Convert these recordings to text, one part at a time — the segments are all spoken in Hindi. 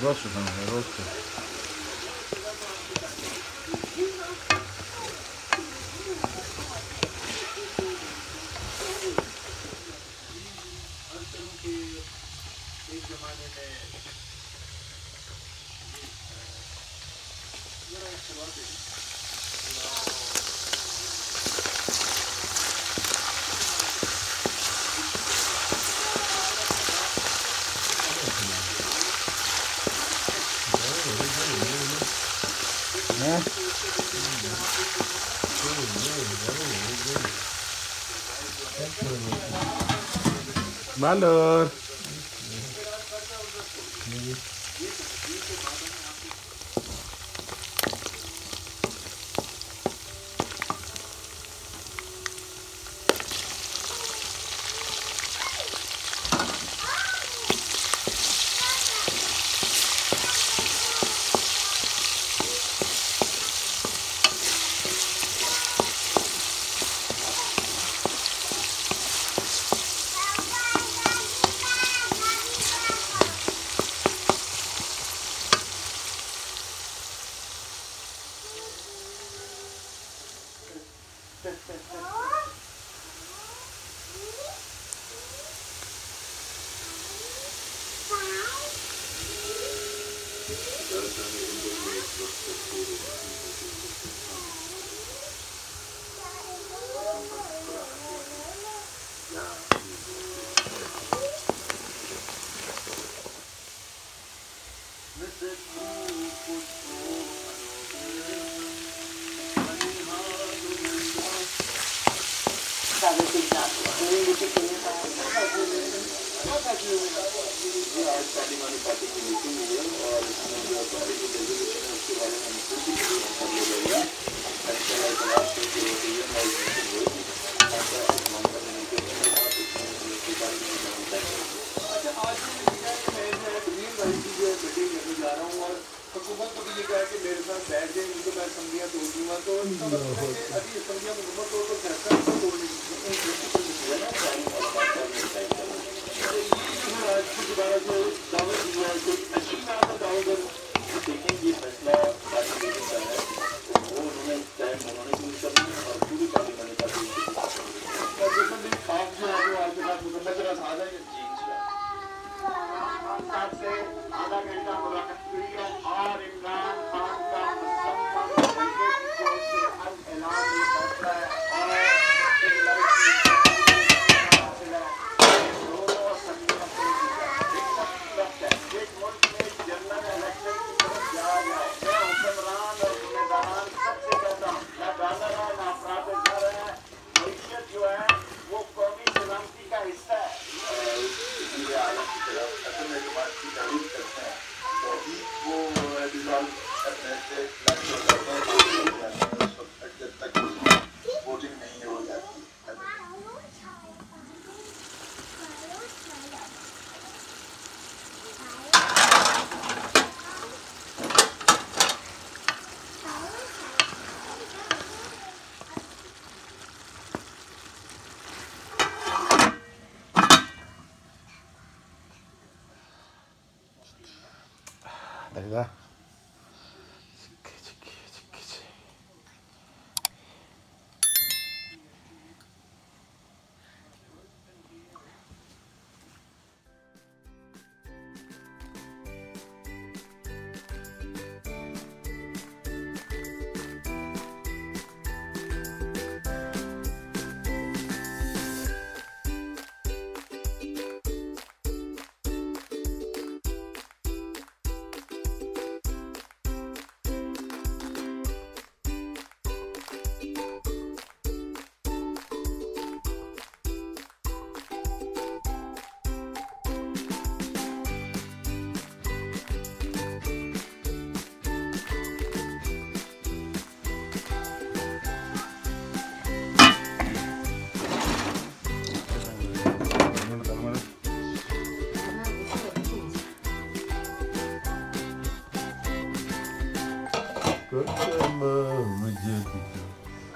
Rosto também, rosto. Balur. हुकूमत को भी ये कहा कि मेरे साथ बैठ जाए, इनको मैं समझियाँ तोड़ दूंगा, तो अभी समझियाँ हुकूमत तो फैसला तोड़ ली दोबारा जो दावत दिया है, कोई अच्छी बात है दावत देखेंगे फैसला है वो उन्होंने टाइम उन्होंने भी करनी है और पूरी पार्लियामेंट का भी खास जो है वो आपके पास मुकम्मल तरह साझा है से आधा घंटा मुलाकात हुई है और इमरान खान का मुसम्मन ऐलान नहीं करता है ¿Verdad?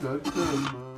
करना